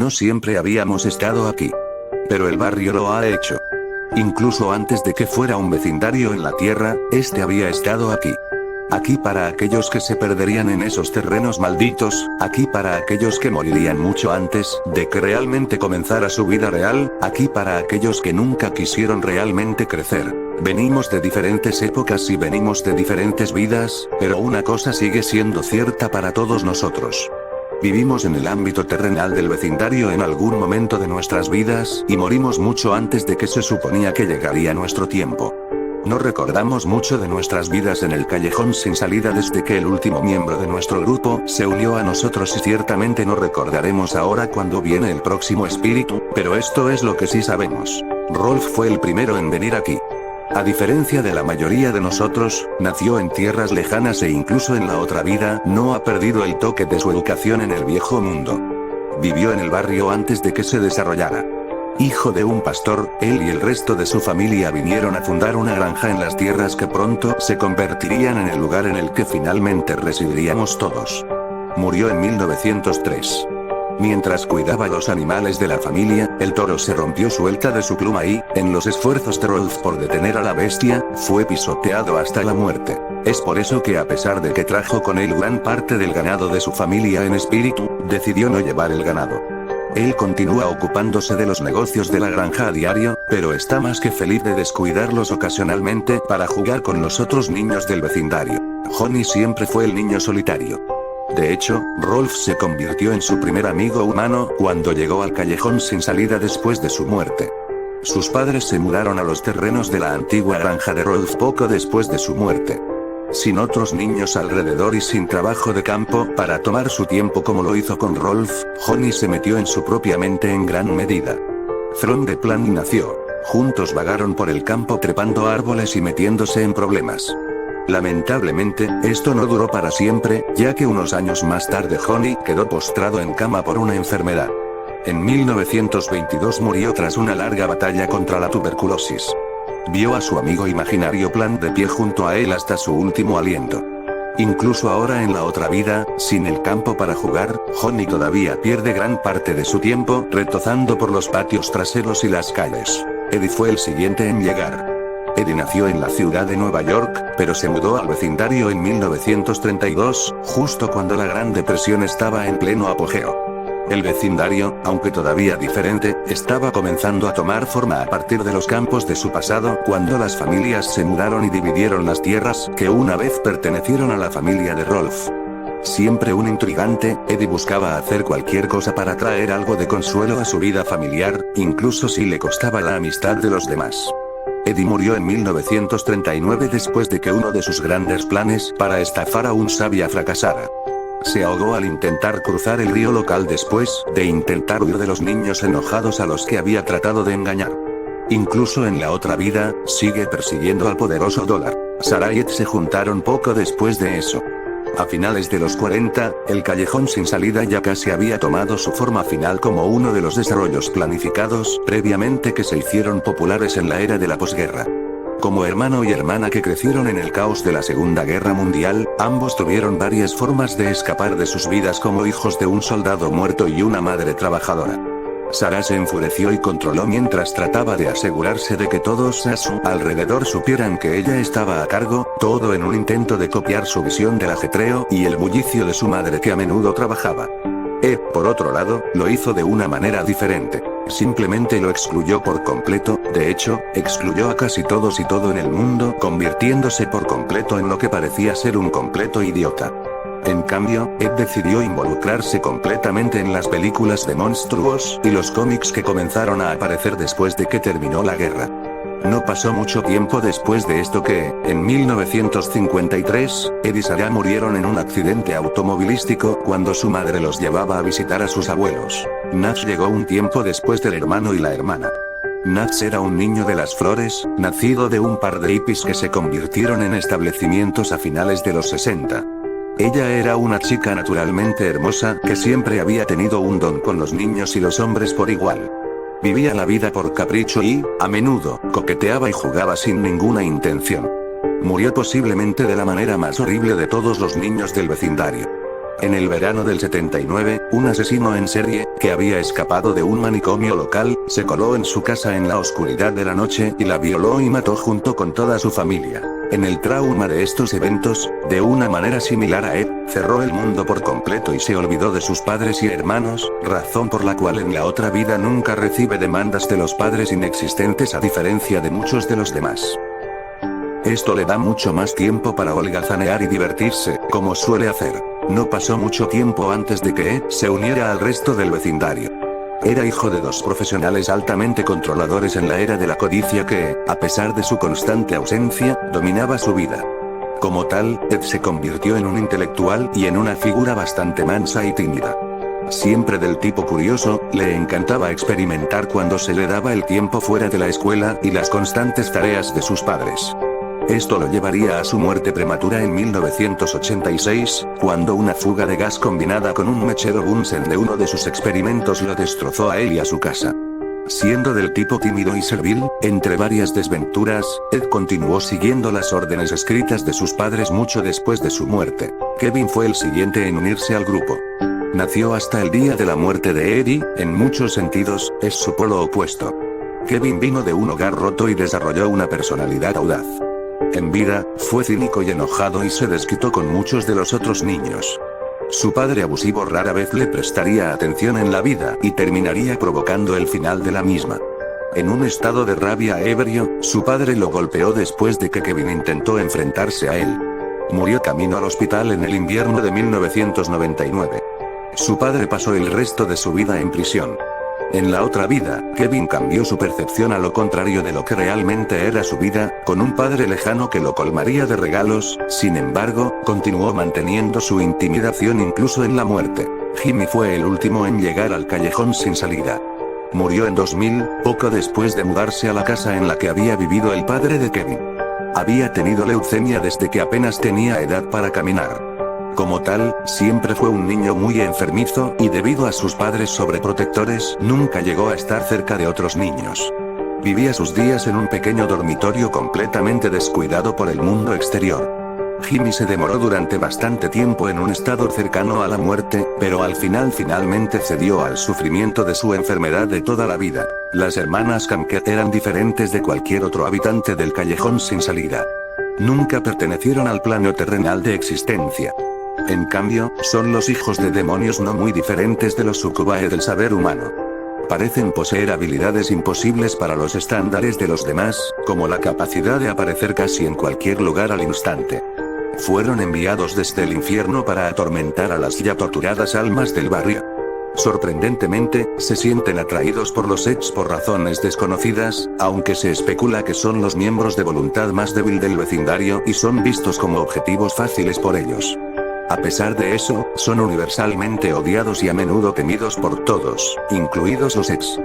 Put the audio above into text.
No siempre habíamos estado aquí. Pero el barrio lo ha hecho. Incluso antes de que fuera un vecindario en la tierra, este había estado aquí. Aquí para aquellos que se perderían en esos terrenos malditos, aquí para aquellos que morirían mucho antes de que realmente comenzara su vida real, aquí para aquellos que nunca quisieron realmente crecer. Venimos de diferentes épocas y venimos de diferentes vidas, pero una cosa sigue siendo cierta para todos nosotros. Vivimos en el ámbito terrenal del vecindario en algún momento de nuestras vidas, y morimos mucho antes de que se suponía que llegaría nuestro tiempo. No recordamos mucho de nuestras vidas en el callejón sin salida desde que el último miembro de nuestro grupo se unió a nosotros y ciertamente no recordaremos ahora cuando viene el próximo espíritu, pero esto es lo que sí sabemos. Rolf fue el primero en venir aquí. A diferencia de la mayoría de nosotros, nació en tierras lejanas e incluso en la otra vida no ha perdido el toque de su educación en el viejo mundo. Vivió en el barrio antes de que se desarrollara. Hijo de un pastor, él y el resto de su familia vinieron a fundar una granja en las tierras que pronto se convertirían en el lugar en el que finalmente residiríamos todos. Murió en 1903. Mientras cuidaba los animales de la familia, el toro se rompió suelta de su pluma y, en los esfuerzos de Rolf por detener a la bestia, fue pisoteado hasta la muerte. Es por eso que a pesar de que trajo con él gran parte del ganado de su familia en espíritu, decidió no llevar el ganado. Él continúa ocupándose de los negocios de la granja a diario, pero está más que feliz de descuidarlos ocasionalmente para jugar con los otros niños del vecindario. Johnny siempre fue el niño solitario. De hecho, Rolf se convirtió en su primer amigo humano cuando llegó al callejón sin salida después de su muerte. Sus padres se mudaron a los terrenos de la antigua granja de Rolf poco después de su muerte. Sin otros niños alrededor y sin trabajo de campo para tomar su tiempo como lo hizo con Rolf, Johnny se metió en su propia mente en gran medida. From the Plan nació. Juntos vagaron por el campo trepando árboles y metiéndose en problemas. Lamentablemente, esto no duró para siempre, ya que unos años más tarde Johnny quedó postrado en cama por una enfermedad. En 1922 murió tras una larga batalla contra la tuberculosis. Vio a su amigo imaginario Plan de pie junto a él hasta su último aliento. Incluso ahora en la otra vida, sin el campo para jugar, Johnny todavía pierde gran parte de su tiempo retozando por los patios traseros y las calles. Eddie fue el siguiente en llegar. Eddie nació en la ciudad de Nueva York, pero se mudó al vecindario en 1932, justo cuando la Gran Depresión estaba en pleno apogeo. El vecindario, aunque todavía diferente, estaba comenzando a tomar forma a partir de los campos de su pasado, cuando las familias se mudaron y dividieron las tierras que una vez pertenecieron a la familia de Rolf. Siempre un intrigante, Eddie buscaba hacer cualquier cosa para traer algo de consuelo a su vida familiar, incluso si le costaba la amistad de los demás. Eddie murió en 1939 después de que uno de sus grandes planes para estafar a un sabia fracasara. Se ahogó al intentar cruzar el río local después de intentar huir de los niños enojados a los que había tratado de engañar. Incluso en la otra vida, sigue persiguiendo al poderoso dólar. Sarah y Ed se juntaron poco después de eso. A finales de los 40, el callejón sin salida ya casi había tomado su forma final como uno de los desarrollos planificados previamente que se hicieron populares en la era de la posguerra. Como hermano y hermana que crecieron en el caos de la Segunda Guerra Mundial, ambos tuvieron varias formas de escapar de sus vidas como hijos de un soldado muerto y una madre trabajadora. Sarah se enfureció y controló mientras trataba de asegurarse de que todos a su alrededor supieran que ella estaba a cargo, todo en un intento de copiar su visión del ajetreo y el bullicio de su madre que a menudo trabajaba. Ed, por otro lado, lo hizo de una manera diferente. Simplemente lo excluyó por completo, de hecho, excluyó a casi todos y todo en el mundo, convirtiéndose por completo en lo que parecía ser un completo idiota. En cambio, Ed decidió involucrarse completamente en las películas de monstruos y los cómics que comenzaron a aparecer después de que terminó la guerra. No pasó mucho tiempo después de esto que, en 1953, Ed y Sarah murieron en un accidente automovilístico cuando su madre los llevaba a visitar a sus abuelos. Nash llegó un tiempo después del hermano y la hermana. Nash era un niño de las flores, nacido de un par de hippies que se convirtieron en establecimientos a finales de los 60. Ella era una chica naturalmente hermosa que siempre había tenido un don con los niños y los hombres por igual. Vivía la vida por capricho y, a menudo, coqueteaba y jugaba sin ninguna intención. Murió posiblemente de la manera más horrible de todos los niños del vecindario. En el verano del 79, un asesino en serie, que había escapado de un manicomio local, se coló en su casa en la oscuridad de la noche y la violó y mató junto con toda su familia. En el trauma de estos eventos, de una manera similar a Ed, cerró el mundo por completo y se olvidó de sus padres y hermanos, razón por la cual en la otra vida nunca recibe demandas de los padres inexistentes a diferencia de muchos de los demás. Esto le da mucho más tiempo para holgazanear y divertirse, como suele hacer. No pasó mucho tiempo antes de que Ed se uniera al resto del vecindario. Era hijo de dos profesionales altamente controladores en la era de la codicia que, a pesar de su constante ausencia, dominaba su vida. Como tal, Ed se convirtió en un intelectual y en una figura bastante mansa y tímida. Siempre del tipo curioso, le encantaba experimentar cuando se le daba el tiempo fuera de la escuela y las constantes tareas de sus padres. Esto lo llevaría a su muerte prematura en 1986, cuando una fuga de gas combinada con un mechero Bunsen de uno de sus experimentos lo destrozó a él y a su casa. Siendo del tipo tímido y servil, entre varias desventuras, Ed continuó siguiendo las órdenes escritas de sus padres mucho después de su muerte. Kevin fue el siguiente en unirse al grupo. Nació hasta el día de la muerte de Eddie, en muchos sentidos, es su polo opuesto. Kevin vino de un hogar roto y desarrolló una personalidad audaz. En vida, fue cínico y enojado y se desquitó con muchos de los otros niños. Su padre abusivo rara vez le prestaría atención en la vida y terminaría provocando el final de la misma. En un estado de rabia ebrio, su padre lo golpeó después de que Kevin intentó enfrentarse a él. Murió camino al hospital en el invierno de 1999. Su padre pasó el resto de su vida en prisión. En la otra vida, Kevin cambió su percepción a lo contrario de lo que realmente era su vida, con un padre lejano que lo colmaría de regalos. Sin embargo, continuó manteniendo su intimidación incluso en la muerte. Jimmy fue el último en llegar al callejón sin salida. Murió en 2000, poco después de mudarse a la casa en la que había vivido el padre de Kevin. Había tenido leucemia desde que apenas tenía edad para caminar. Como tal, siempre fue un niño muy enfermizo y debido a sus padres sobreprotectores, nunca llegó a estar cerca de otros niños. Vivía sus días en un pequeño dormitorio completamente descuidado por el mundo exterior. Jimmy se demoró durante bastante tiempo en un estado cercano a la muerte, pero al final finalmente cedió al sufrimiento de su enfermedad de toda la vida. Las hermanas Kamket eran diferentes de cualquier otro habitante del callejón sin salida. Nunca pertenecieron al plano terrenal de existencia. En cambio, son los hijos de demonios no muy diferentes de los sucubae del saber humano. Parecen poseer habilidades imposibles para los estándares de los demás, como la capacidad de aparecer casi en cualquier lugar al instante. Fueron enviados desde el infierno para atormentar a las ya torturadas almas del barrio. Sorprendentemente, se sienten atraídos por los Eds por razones desconocidas, aunque se especula que son los miembros de voluntad más débil del vecindario y son vistos como objetivos fáciles por ellos. A pesar de eso, son universalmente odiados y a menudo temidos por todos, incluidos los Eds.